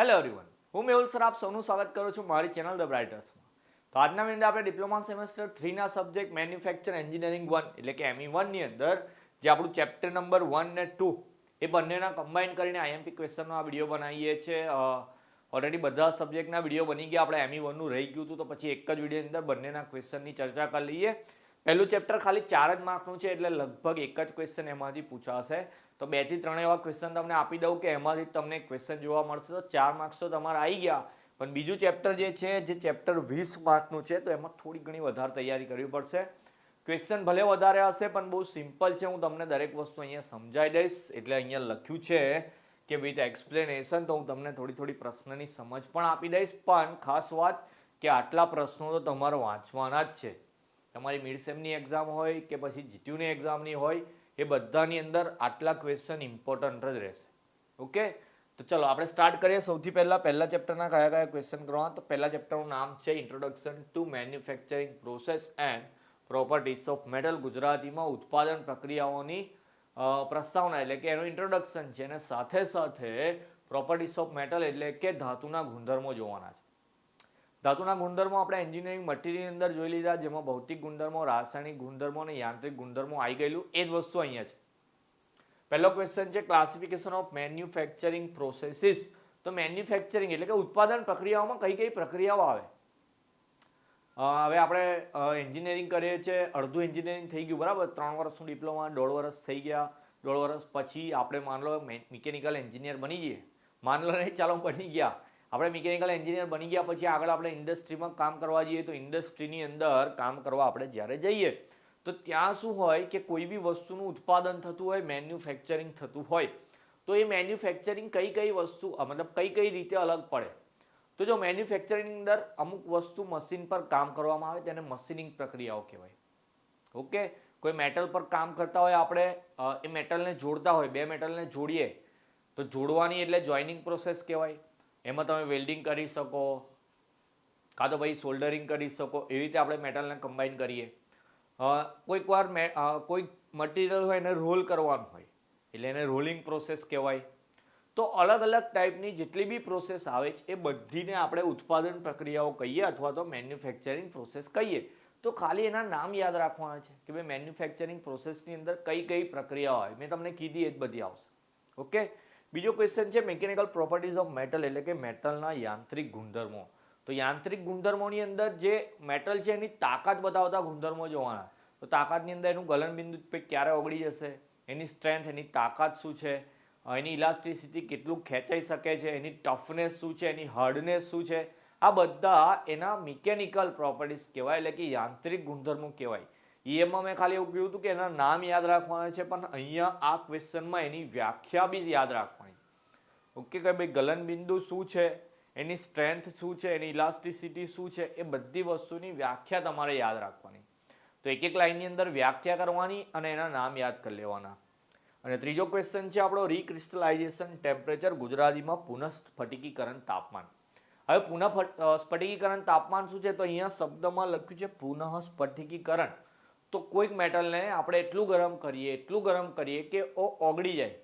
Hello everyone, હું Mehul sir આપ સૌનું સ્વાગત કરું છું મારી ચેનલ ધ બ્રાઇટર્સમાં. તો આજના વિડીયોમાં આપણે ડિપ્લોમા સેમેસ્ટર 3 ના સબ્જેક્ટ મેન્યુફેક્ચર એન્જિનિયરિંગ 1 એટલે કે ME1 ની અંદર જે આપણું ચેપ્ટર નંબર 1 ને 2 એ બંનેના કમ્બાઈન કરીને આઈએમપી ક્વેશ્ચનનો આ વિડીયો બનાવીએ છીએ. ઓલરેડી બધા સબ્જેક્ટના વિડીયો બની ગયા, આપણે ME1 નું રહી ગયું હતું તો પછી એક જ વિડીયો અંદર બંનેના ક્વેશ્ચનની ચર્ચા કરી લઈએ. પહેલું ચેપ્ટર ખાલી 4 જ માર્કનું છે એટલે લગભગ એક જ ક્વેશ્ચન એમાંથી પૂછાશે. તો 2 થી 3 એવા ક્વેશ્ચન તમને આપી દઉં કે એમાંથી તમને ક્વેશ્ચન જોવા મળશે તો 4 માર્ક્સ તો તમારા આવી ગયા. પણ બીજું ચેપ્ટર જે છે જે ચેપ્ટર 20 માર્કનું છે તો એમાં થોડી ઘણી વધારે તૈયારી કરવી પડશે. ક્વેશ્ચન ભલે વધારે હશે પણ બહુ સિમ્પલ છે. હું તમને દરેક વસ્તુ અહીંયા સમજાવી દઈશ. એટલે અહીંયા લખ્યું છે કે વિથ એક્સપ્લેનેશન, તો હું તમને થોડી પ્રશ્નની સમજ પણ આપી દઈશ. પણ ખાસ વાત કે આટલા પ્રશ્નો તો તમારે વાંચવાના જ છે. તમારી મિડ સેમની એક્ઝામ હોય કે પછી જીટીયુની એક્ઝામની હોય, એ બધાની અંદર આટલા ક્વેશ્ચન ઇમ્પોર્ટન્ટ જ રહેશે. ઓકે, તો ચલો આપણે સ્ટાર્ટ કરીએ. સૌથી પહેલા ચેપ્ટરના કયા ક્વેશ્ચન કરવાના? તો પહેલા ચેપ્ટરનું નામ છે introduction to manufacturing process and properties of metal. ગુજરાતીમાં ઉત્પાદન પ્રક્રિયાઓની પ્રસ્તાવના એટલે કે એનું ઇન્ટ્રોડક્શન છે, અને સાથે પ્રોપર્ટીઝ ઓફ મેટલ એટલે કે ધાતુના ગુણધર્મો જોવાના છે. ધાતુના ગુણધર્મો આપણે એન્જિનિયરિંગ મટીરિયલની અંદર જોઈ લીધા, જેમાં ભૌતિક ગુણધર્મો, રાસાયણિક ગુણધર્મો અને યાંત્રિક ગુણધર્મો આવી ગયેલું. એ જ વસ્તુ અહીંયા છે. પહેલો ક્વેશ્ચન છે ક્લાસિફિકેશન ઓફ મેન્યુફેક્ચરિંગ પ્રોસેસીસ. તો મેન્યુફેક્ચરિંગ એટલે કે ઉત્પાદન પ્રક્રિયાઓમાં કઈ પ્રક્રિયાઓ આવે. હવે આપણે એન્જિનિયરિંગ કરીએ છીએ, અડધું એન્જિનિયરિંગ થઈ ગયું બરાબર. 3 વર્ષનું ડિપ્લોમા 1.5 વર્ષ થઈ ગયા. 1.5 વર્ષ પછી આપણે માન લો મિકેનિકલ એન્જિનિયર બની જઈએ. માન લો નહીં, ચાલો બની ગયા. આપણે મિકેનિકલ એન્જિનિયર બની ગયા પછી આગળ આપણે ઇન્ડસ્ટ્રીમાં કામ કરવા જઈએ. તો ઇન્ડસ્ટ્રીની અંદર કામ કરવા આપણે જ્યારે જઈએ તો ત્યાં શું હોય કે કોઈ બી વસ્તુનું ઉત્પાદન થતું હોય, મેન્યુફેક્ચરિંગ થતું હોય, તો એ મેન્યુફેક્ચરિંગ કઈ વસ્તુ મતલબ કઈ રીતે અલગ પડે. તો જો મેન્યુફેક્ચરિંગની અંદર અમુક વસ્તુ મશીન પર કામ કરવામાં આવે તેને મશીનિંગ પ્રક્રિયાઓ કહેવાય. ઓકે, કોઈ મેટલ પર કામ કરતા હોય, આપણે એ મેટલને જોડતા હોય, 2 મેટલને જોડીએ તો જોડવાની એટલે જોઈનિંગ પ્રોસેસ કહેવાય. એમાં તમે વેલ્ડિંગ કરી શકો, કાં તો ભાઈ સોલ્ડરિંગ કરી શકો. એવી રીતે આપણે મેટલને કમ્બાઈન કરીએ. કોઈક વાર કોઈ મટીરિયલ હોય એને રોલ કરવાનું હોય એટલે એને રોલિંગ પ્રોસેસ કહેવાય. તો અલગ ટાઈપની જેટલી બી પ્રોસેસ આવે છે એ બધીને આપણે ઉત્પાદન પ્રક્રિયાઓ કહીએ અથવા તો મેન્યુફેક્ચરિંગ પ્રોસેસ કહીએ. તો ખાલી એના નામ યાદ રાખવાના છે કે ભાઈ મેન્યુફેક્ચરિંગ પ્રોસેસની અંદર કઈ પ્રક્રિયાઓ આવે. મેં તમને કીધી એ જ બધી આવશે. ઓકે, બીજો ક્વેશ્ચન છે મિકેનિકલ પ્રોપર્ટીઝ ઓફ મેટલ એટલે કે મેટલના યાંત્રિક ગુણધર્મો. તો યાંત્રિક ગુણધર્મોની અંદર જે મેટલ છે એની તાકાત બતાવતા ગુણધર્મો જોવાના. તો તાકાતની અંદર એનું ગલનબિંદુ ક્યારે ઓગળી જશે, એની સ્ટ્રેન્થ, એની તાકાત શું છે, એની ઇલાસ્ટિસિટી કેટલું ખેંચાઈ શકે છે, એની ટફનેસ શું છે, એની હાર્ડનેસ શું છે, આ બધા એના મિકેનિકલ પ્રોપર્ટીઝ કહેવાય એટલે કે યાંત્રિક ગુણધર્મો કહેવાય. એમાં મેં ખાલી એવું કહ્યું હતું કે એના નામ યાદ રાખવાના છે, પણ અહીંયા આ ક્વેશ્ચનમાં એની વ્યાખ્યા બી યાદ રાખવાની. ઓકે, કે ભાઈ ગલનબિંદુ શું છે, એની સ્ટ્રેન્થ શું છે, એની ઇલાસ્ટિસિટી શું છે, એ બધી વસ્તુની વ્યાખ્યા તમારે યાદ રાખવાની. તો એક લાઈનની અંદર વ્યાખ્યા કરવાની અને એના નામ યાદ કરી લેવાના. અને ત્રીજો ક્વેશ્ચન છે આપણો રીક્રિસ્ટલાઇઝેશન ટેમ્પરેચર, ગુજરાતીમાં પુનઃસ્ફટિકીકરણ તાપમાન. હવે પુનઃસ્ફટિકીકરણ તાપમાન શું છે? તો અહીંયા શબ્દમાં લખ્યું છે પુનઃસ્ફટિકીકરણ. તો કોઈક મેટલને આપણે એટલું ગરમ કરીએ કે ઓગળી જાય.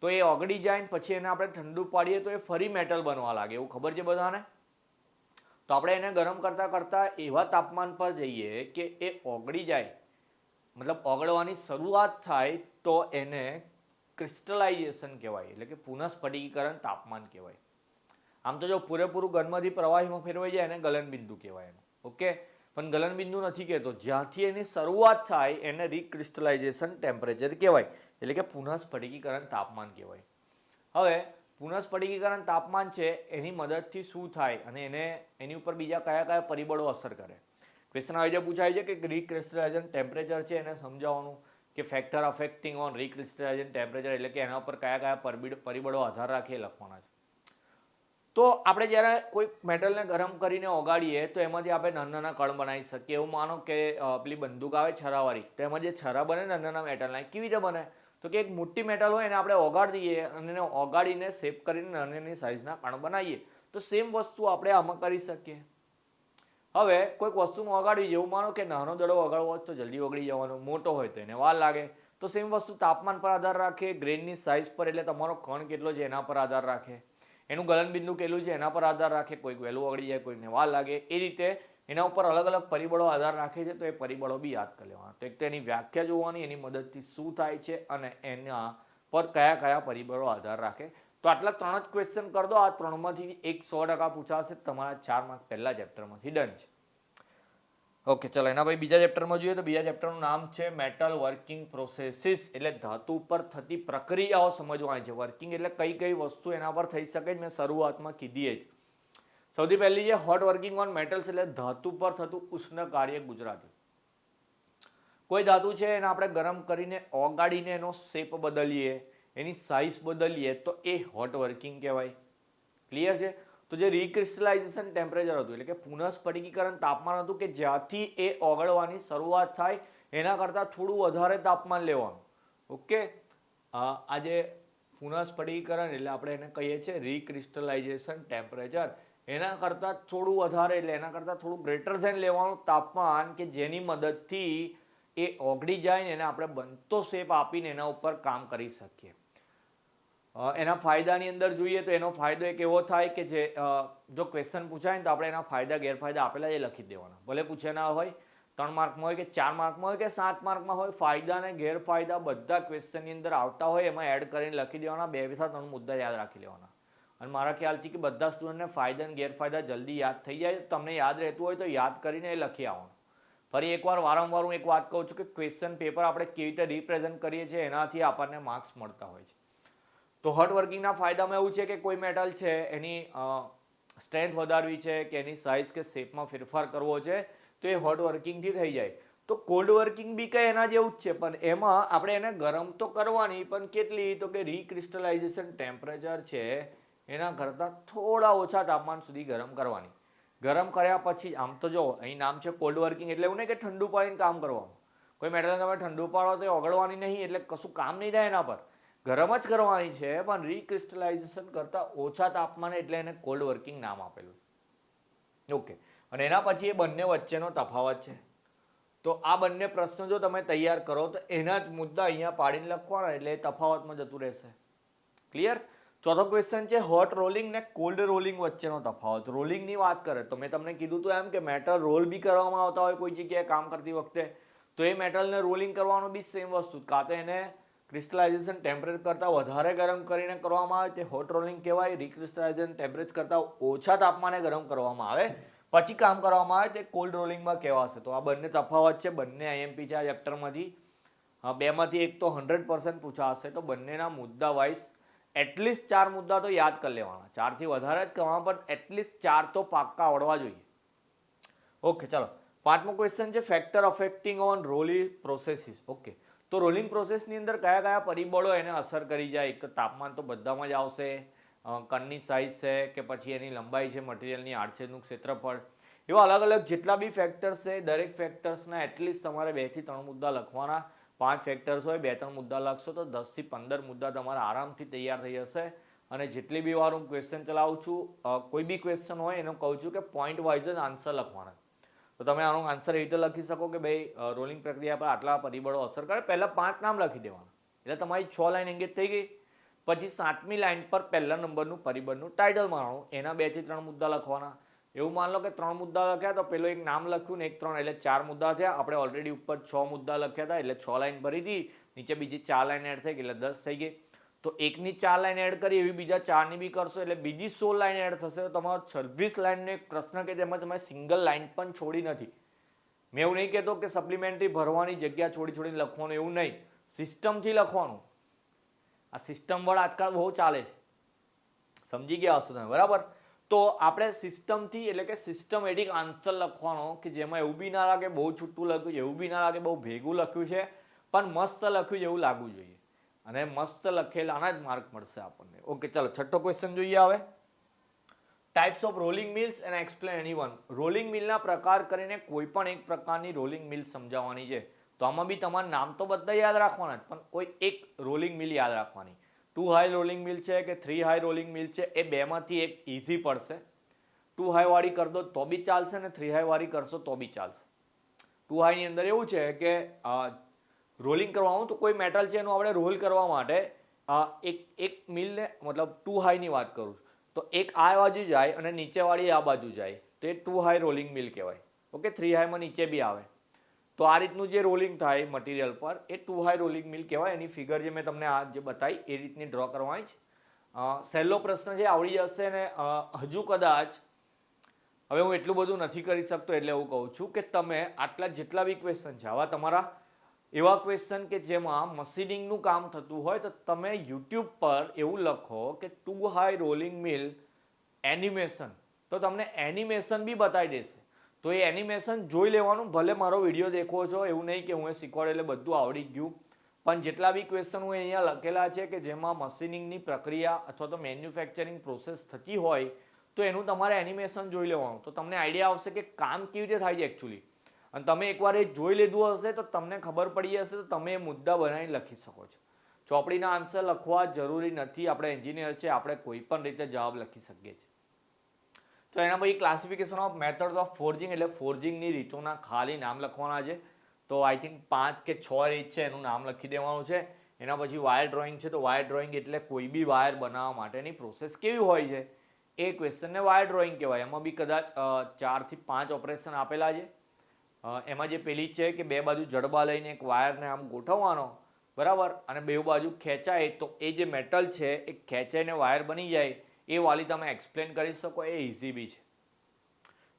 તો એ ઓગળી જાય પછી એને આપણે ઠંડુ પાડીએ તો એ ફરી મેટલ બનવા લાગે. એવું ખબર છે બધાને? તો આપણે એને ગરમ કરતા એવા તાપમાન પર જઈએ કે એ ઓગળી જાય, મતલબ ઓગળવાની શરૂઆત થાય તો એને ક્રિસ્ટલાઇઝેશન કહેવાય એટલે કે પુનઃસ્ફટિકીકરણ તાપમાન કહેવાય. આમ તો જો પૂરેપૂરું ઘનમાંથી પ્રવાહીમાં ફેરવાઈ જાય એને ગલનબિંદુ કહેવાય એનું. ઓકે, પણ ગલનબિંદુ નથી કહેતો. જ્યાંથી એની શરૂઆત થાય એને રીક્રિસ્ટલાઇઝેશન ટેમ્પરેચર કહેવાય એટલે કે પુનઃસ્ફટિકીકરણ તાપમાન કહેવાય. હવે પુનઃસ્ફટિકીકરણ તાપમાન છે એની મદદથી શું થાય અને એની ઉપર બીજા કયા પરિબળો અસર કરે. ક્વેશ્ચન આવી જે પૂછાય છે કે રીક્રિસ્ટલાઇઝેશન ટેમ્પરેચર છે એને સમજાવવાનું કે ફેક્ટર અફેક્ટિંગ ઓન રીક્રિસ્ટલાઇઝેશન ટેમ્પરેચર એટલે કે એના ઉપર કયા પરિબળો આધાર રાખે એ લખવાના છે. તો આપણે જ્યારે કોઈ મેટલને ગરમ કરીને ઓગાડીએ તો એમાંથી આપણે નાના કણ બનાવી શકીએ. એવું માનો કે પેલી બંદૂક આવે છરાવાળી, તો એમાં જે છરા બને નાના મેટલના કેવી રીતે બને? તો કે એક મોટી મેટલ હોય એને આપણે ઓગાડી દઈએ અને એને ઓગાડીને શેપ કરીને નાની સાઇઝના કણ બનાવીએ. તો સેમ વસ્તુ આપણે આમાં કરી શકીએ. હવે કોઈક વસ્તુને ઓગાડવી, એવું માનો કે નાનો દડો ઓગાળવો હોય તો જલ્દી ઓગળી જવાનો, મોટો હોય તો એને વાર લાગે. તો સેમ વસ્તુ તાપમાન પર આધાર રાખે, ગ્રેનની સાઇઝ પર એટલે તમારો કણ કેટલો છે એના પર આધાર રાખે. એનું ગલનબિંદુ કેટલું છે એના પર આધાર રાખે, કોઈક વહેલું ઓગળી જાય, કોઈને વાર લાગે, એ રીતે એના ઉપર અલગ અલગ પરિબળો આધાર રાખે છે. તો એ પરિબળો બી યાદ કરી લેવાના. તો એક તો એની વ્યાખ્યા જોવાની, એની મદદથી શું થાય છે અને એના પર કયા કયા પરિબળો આધાર રાખે. તો આટલા 3 જ ક્વેશ્ચન કરી દો. આ 3માંથી એક 100% પૂછાશે, તમારા 4 માર્ક પહેલા ચેપ્ટરમાંથી ડન છે. ઓકે, ચલો એના પછી બીજા ચેપ્ટરમાં જોઈએ. તો બીજા ચેપ્ટરનું નામ છે મેટલ વર્કિંગ પ્રોસેસીસ, એટલે ધાતુ પર થતી પ્રક્રિયાઓ સમજવાની છે. વર્કિંગ એટલે કઈ કઈ વસ્તુ એના પર થઈ શકે, મેં શરૂઆતમાં કીધી જ. સૌથી પહેલી છે હોટ વર્કિંગ ઓન મેટલ્સ, એટલે ધાતુ પર થતું ઉષ્ણ કાર્ય. ગુજરાતી, કોઈ ધાતુ છે એને આપણે ગરમ કરીને ઓગાળીને એનો શેપ બદલીએ, એની સાઇઝ બદલીએ, તો એ હોટ વર્કિંગ કહેવાય. ક્લિયર છે? તો જે રિક્રિસ્ટલાઇઝેશન ટેમ્પરેચર હતું, એટલે કે પુનઃસ્ફટિકીકરણ તાપમાન હતું, કે જ્યાંથી એ ઓગળવાની શરૂઆત થાય એના કરતાં થોડું વધારે તાપમાન લેવાનું. ઓકે, આ જે પુનઃસ્ફટિકીકરણ એટલે આપણે એને કહીએ છીએ રિક્રિસ્ટલાઇઝેશન ટેમ્પરેચર, એના કરતાં થોડું વધારે એટલે એના કરતાં થોડું ગ્રેટર ધેન લેવાનું તાપમાન, કે જેની મદદથી એ ઓગળી જાય ને એને આપણે બનતો શેપ આપીને એના ઉપર કામ કરી શકીએ. એના ફાયદાની અંદર જોઈએ તો એનો ફાયદો એક એવો થાય કે જે જો ક્વેશ્ચન પૂછાય ને તો આપણે એના ફાયદા ગેરફાયદા આપેલા એ લખી દેવાના. ભલે પૂછે ના હોય, 3 માર્કમાં હોય કે 4 માર્કમાં હોય કે 7 માર્કમાં હોય, ફાયદા અને ગેરફાયદા બધા ક્વેશ્ચનની અંદર આવતા હોય એમાં એડ કરીને લખી દેવાના. 2 થી 3 મુદ્દા યાદ રાખી લેવાના. અને મારા ખ્યાલથી કે બધા સ્ટુડન્ટને ફાયદા અને ગેરફાયદા જલ્દી યાદ થઈ જાય. તમને યાદ રહેતું હોય તો યાદ કરીને એ લખી આવવાનું. ફરી એકવાર વારંવાર હું એક વાત કહું છું કે ક્વેશ્ચન પેપર આપણે કેવી રીતે રિપ્રેઝન્ટ કરીએ છીએ એનાથી આપણને માર્ક્સ મળતા હોય છે. તો હોટ વર્કિંગના ફાયદામાં એવું છે કે કોઈ મેટલ છે એની સ્ટ્રેન્થ વધારવી છે કે એની સાઇઝ કે શેપમાં ફેરફાર કરવો છે તો એ હોટ વર્કિંગથી થઈ જાય. તો કોલ્ડ વર્કિંગ બી કંઈ એના જેવું જ છે, પણ એમાં આપણે એને ગરમ તો કરવાની, પણ કેટલી, તો કે રિક્રિસ્ટલાઇઝેશન ટેમ્પરેચર છે એના કરતાં થોડા ઓછા તાપમાન સુધી ગરમ કરવાની. ગરમ કર્યા પછી આમ તો જો અહીં નામ છે કોલ્ડ વર્કિંગ, એટલે એવું નહીં કે ઠંડુ પાડીને કામ કરવાનું. કોઈ મેટલને તમે ઠંડુ પાડો તો એ ઓગળવાની નહીં, એટલે કશું કામ નહીં થાય એના પર. ગરમ જ કરવાની છે, પણ રિક્રિસ્ટલાઇઝેશન કરતાં ઓછા તાપમાને, એટલે એને કોલ્ડ વર્કિંગ નામ આપેલું. ઓકે, અને એના પછી એ બંને વચ્ચેનો તફાવત છે. તો આ બંને પ્રશ્નો જો તમે તૈયાર કરો તો એના જ મુદ્દા અહીંયા પાડીને લખવાના, એટલે એ તફાવતમાં જતું રહેશે. ક્લિયર? ચોથો ક્વેશ્ચન છે હોટ રોલિંગ ને કોલ્ડ રોલિંગ વચ્ચેનો તફાવત. રોલિંગની વાત કરે તો મેં તમને કીધું તો એમ કે મેટલ રોલ બી કરવામાં આવતા હોય કોઈ જગ્યાએ કામ કરતી વખતે, તો એ મેટલને રોલિંગ કરવાનું બી સેમ વસ્તુ, કાં તો એને ક્રિસ્ટલાઇઝેશન ટેમ્પરેચર કરતાં વધારે ગરમ કરીને કરવામાં આવે તે હોટ રોલિંગ કહેવાય. રિક્રિસ્ટલાઇઝેશન ટેમ્પરેચર કરતાં ઓછા તાપમાને ગરમ કરવામાં આવે પછી કામ કરવામાં આવે તે કોલ્ડ રોલિંગમાં કહેવાશે. તો આ બંને તફાવત છે, બંને આઈએમપી છે આ ચેપ્ટરમાંથી. 2માંથી એક તો 100% પૂછાશે. તો બંનેના મુદ્દા વાઇઝ એટલીસ્ટ 4 મુદ્દા તો યાદ કરી લેવાના. 4 થી વધારે જ કરવાના, પણ એટલીસ્ટ 4 તો પાક્કા આવડવા જોઈએ. ઓકે, ચાલો 5મો ક્વેશ્ચન છે factor affecting on rolling processes. Okay, તો રોલિંગ પ્રોસેસની અંદર કયા કયા પરિબળો એને અસર કરી જાય? એક તો તાપમાન તો બધામાં જ આવશે, કણની સાઇઝ છે કે પછી એની લંબાઈ છે, મટીરિયલની આડછેદનું ક્ષેત્રફળ, એવા અલગ અલગ જેટલા બી ફેક્ટર્સ છે દરેક ફેક્ટર્સના એટલીસ્ટ તમારે 2 થી 3 મુદ્દા લખવાના. 5 ફેક્ટર્સ હોય, 2-3 મુદ્દા લખશો તો 10 થી 15 મુદ્દા તમારા આરામથી તૈયાર થઈ જશે. અને જેટલી બી વાર હું ક્વેશ્ચન ચલાવું છું, કોઈ બી ક્વેશ્ચન હોય એનું કહું છું કે પોઈન્ટ વાઇઝ જ આન્સર લખવાના. તો તમે આનો આન્સર એ રીતે લખી શકો કે ભાઈ રોલિંગ પ્રક્રિયા પર આટલા પરિબળો અસર કરે. પહેલાં 5 નામ લખી દેવાના, એટલે તમારી 6 લાઈન એંગેજ થઈ ગઈ. પછી 7મી લાઈન પર પહેલા નંબરનું પરિબળનું ટાઇટલ મારવાનું, એના 2 થી 3 મુદ્દા લખવાના. એવું માન લો કે 3 મુદ્દા લખ્યા તો પેલો એક નામ લખ્યું ને 1 3 એટલે 4 મુદ્દા થયા. આપણે ઓલરેડી ઉપર 6 મુદ્દા લખ્યા હતા એટલે 6 લાઈન ભરી હતી, નીચે બીજી 4 લાઈન એડ થઈ ગઈ એટલે 10 થઈ ગઈ. તો એકની 4 લાઈન એડ કરી એવી બીજા 4ની બી કરશો એટલે બીજી 16 લાઈન એડ થશે. તો તમારો 26 લાઈનનો એક પ્રશ્ન કે તેમાં તમે સિંગલ લાઈન પણ છોડી નથી. મેં એવું નહીં કહેતો કે સપ્લિમેન્ટરી ભરવાની જગ્યા છોડીને લખવાનું, એવું નહીં, સિસ્ટમથી લખવાનું. આ સિસ્ટમ વર્ડ આજકાલ બહુ ચાલે છે, સમજી ગયા હશો તમે, બરાબર? તો આપણે સિસ્ટમથી એટલે કે સિસ્ટમેટિક આન્સર લખવાનો કે જેમાં એવું બી ના લાગે બહુ છૂટું લખ્યું છે, એવું બી ના લાગે બહુ ભેગું લખ્યું છે, પણ મસ્ત લખ્યું છે એવું લાગવું જોઈએ. અને મસ્ત લખેલાના જ માર્ક મળશે આપણને. ઓકે, ચાલો 6થો ક્વેશ્ચન જોઈએ હવે. Types of rolling mills and explain any one. Rolling મિલના પ્રકાર કરીને કોઈ પણ એક પ્રકારની રોલિંગ મિલ સમજાવવાની છે. તો આમાં બી તમારા નામ તો બધા યાદ રાખવાના જ, પણ કોઈ એક રોલિંગ મિલ યાદ રાખવાની. 2 હાઈ રોલિંગ મિલ છે કે 3 હાઈ રોલિંગ મિલ છે, એ બેમાંથી એક ઇઝી પડશે. 2 હાઈ વાળી કરી દો તો બી ચાલશે ને 3 હાઈ વાળી કરશો તો બી ચાલશે. 2 હાઈની અંદર એવું છે કે રોલિંગ કરવાનું, તો કોઈ મેટલ છે એનું આપણે રોલ કરવા માટે એક મિલને, મતલબ 2 હાઈની વાત કરું છું, તો એક આ બાજુ જાય અને નીચેવાળી આ બાજુ જાય તો એ 2 હાઈ રોલિંગ મિલ કહેવાય. ઓકે, 3 હાઈમાં નીચે બી આવે. તો આ રીતનું જે રોલિંગ થાય મટીરિયલ પર એ 2 હાઈ રોલિંગ મિલ કહેવાય. એની ફિગર જે મેં તમને આ જે બતાવી એ રીતની ડ્રો કરવાની છે. સહેલો પ્રશ્ન છે, આવડી જશે. ને હજુ કદાચ હવે હું એટલું બધું નથી કરી શકતો એટલે એવું કહું છું કે તમે આટલા જેટલા બી ક્વેશ્ચન છે આવા તમારા એવા ક્વેશ્ચન કે જેમાં મશીનિંગનું કામ થતું હોય તો તમે યુટ્યુબ પર એવું લખો કે 2 હાઈ રોલિંગ મિલ એનિમેશન, તો તમને એનિમેશન બી બતાવી દેશે. તો એ એનિમેશન જોઈ લેવાનું. ભલે મારો વિડીયો દેખો છો એવું નહીં કે હું એ શીખવાડે એટલે બધું આવડી ગયું, પણ જેટલા બી ક્વેશ્ચન હું અહીંયા લખેલા છે કે જેમાં મશીનિંગની પ્રક્રિયા અથવા તો મેન્યુફેક્ચરિંગ પ્રોસેસ થતી હોય તો એનું તમારે એનિમેશન જોઈ લેવાનું. તો તમને આઈડિયા આવશે કે કામ કેવી રીતે થાય છે એકચ્યુઅલી. અને તમે એકવાર એ જોઈ લીધું હશે તો તમને ખબર પડી હશે તો તમે એ મુદ્દા બનાવીને લખી શકો છો. ચોપડીના આન્સર લખવા જરૂરી નથી. આપણે એન્જિનિયર છે, આપણે કોઈ પણ રીતે જવાબ લખી શકીએ છીએ. તો એના પછી classification of methods of forging, એટલે ફોર્જિંગની રીતોના ખાલી નામ લખવાના છે. તો આઈ થિંક 5 કે 6 રીત છે, એનું નામ લખી દેવાનું છે. એના પછી વાયર ડ્રોઈંગ છે, તો વાયર ડ્રોઈંગ એટલે કોઈ બી વાયર બનાવવા માટેની પ્રોસેસ કેવી હોય છે એ ક્વેશ્ચનને વાયર ડ્રોઈંગ કહેવાય. એમાં બી કદાચ 4 થી 5 ઓપરેશન આપેલા છે. એમાં જે પેલી છે કે બે બાજુ જડબા લઈને એક વાયરને આમ ગોઠવવાનો, બરાબર, અને બે બાજુ ખેંચાય તો એ જે મેટલ છે એ ખેંચાઈને વાયર બની જાય, એ વાલી તમે એક્સપ્લેન કરી શકો. એ ઇઝી બી છે.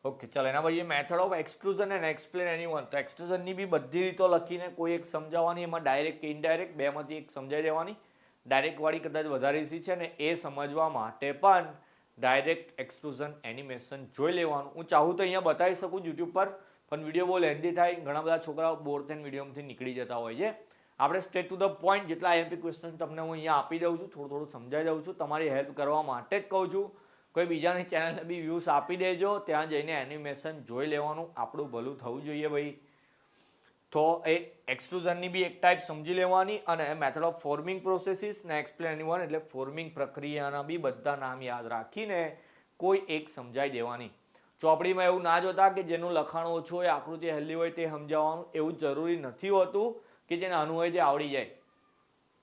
ઓકે, ચાલો એના પછી method of exclusion and explain anyone. તો એક્સક્લુઝનની બી બધી રીતો લખીને કોઈ એક સમજાવવાની, એમાં ડાયરેક્ટ કે ઇનડાયરેક્ટ બેમાંથી એક સમજાવી દેવાની. ડાયરેક્ટ વાળી કદાચ વધારે ઇઝી છે ને એ સમજવા માટે પણ ડાયરેક્ટ એક્સક્લુઝન એનિમેશન જોઈ લેવાનું. હું ચાહું તો અહીંયા બતાવી શકું યુટ્યુબ પર, પણ વિડીયો બહુ લેન્ધી થાય. ઘણા બધા છોકરાઓ બોર થઈને વિડીયોમાંથી નીકળી જતા હોય છે. આપણે સ્ટ્રેટ ટુ ધ પોઈન્ટ જેટલા આઈએમપી ક્વેશ્ચન તમને હું અહીંયા આપી દઉં છું, થોડું સમજાવી દઉં છું. તમારી હેલ્પ કરવા માટે જ કહું છું. કોઈ બીજાની ચેનલને બી વ્યૂઝ આપી દેજો, ત્યાં જઈને એનિમેશન જોઈ લેવાનું. આપણું ભલું થવું જોઈએ ભાઈ. તો એ એક્સક્લુઝનની બી એક ટાઈપ સમજી લેવાની, અને મેથડ ઓફ ફોર્મિંગ પ્રોસેસીસ ને એક્સપ્લેન એનીવન એટલે ફોર્મિંગ પ્રક્રિયાના બી બધા નામ યાદ રાખીને કોઈ એક સમજાવી દેવાની. ચોપડીમાં એવું ના જોતા કે જેનું લખાણ ઓછું હોય, આકૃતિ હેલ્ધી હોય તે સમજાવવાનું. એવું જરૂરી નથી હોતું કે જે નાનું હોય તે આવડી જાય.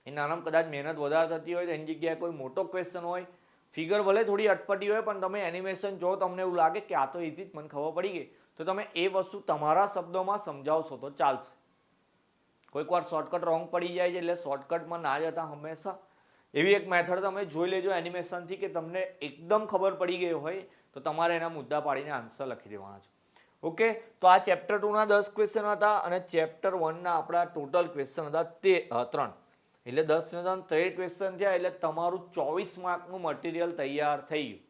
એ નાનામાં કદાચ મહેનત વધારે થતી હોય તો એની જગ્યાએ કોઈ મોટો ક્વેશ્ચન હોય, ફિગર ભલે થોડી અટપટી હોય, પણ તમે એનિમેશન જો તમને એવું લાગે કે આ તો ઇઝી જ મને ખબર પડી ગઈ, તો તમે એ વસ્તુ તમારા શબ્દોમાં સમજાવશો તો ચાલશે. કોઈક વાર શોર્ટકટ રોંગ પડી જાય છે, એટલે શોર્ટકટમાં ના જતા હંમેશા એવી એક મેથડ તમે જોઈ લેજો એનિમેશનથી કે તમને એકદમ ખબર પડી ગઈ હોય તો તમારે એના મુદ્દા પાડીને આન્સર લખી દેવાના છે. ઓકે, તો આ ચેપ્ટર 2 ના 10 ક્વેશ્ચન હતા અને ચેપ્ટર 1 ના આપણા ટોટલ ક્વેશ્ચન હતા તે 3. એટલે 10 ને 13 ક્વેશ્ચન થયા, એટલે તમારું 24 માર્કનું મટીરિયલ તૈયાર થઈ ગયું.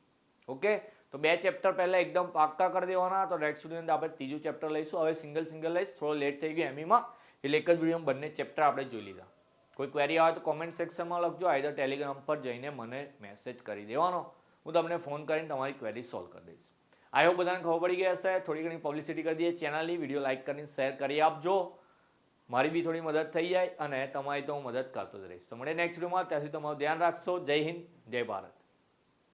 ઓકે, તો 2 ચેપ્ટર પહેલા એકદમ પાક્કા કરી દેવાના. તો નેક્સ્ટ વિડીયોમાં આપણે ત્રીજું ચેપ્ટર લઈશું. હવે સિંગલ લઈશ, થોડો લેટ થઈ ગયો એમીમાં, એટલે એક જ વિડીયોમાં બંને ચેપ્ટર આપણે જોઈ લીધા. કોઈ ક્વેરી આવે તો કોમેન્ટ સેક્શનમાં લખજો, આઈધર ટેલિગ્રામ પર જઈને મને મેસેજ કરી દેવાનો. હું તમને ફોન કરીને તમારી ક્વેરી સોલ્વ કરી દઈશ. આઈ હોપ બધાને ખબર પડી ગઈ હશે. થોડી ઘણી પબ્લિસિટી કરી દઈએ ચેનલની, વિડીયો લાઇક કરીને શેર કરી આપજો. મારી બી થોડી મદદ થઈ જાય અને તમારી તો હું મદદ કરતો જ રહીશ. તો મળીએ નેક્સ્ટ વિડીયોમાં. ત્યાં સુધી તમારું ધ્યાન રાખશો. જય હિન્દ, જય ભારત.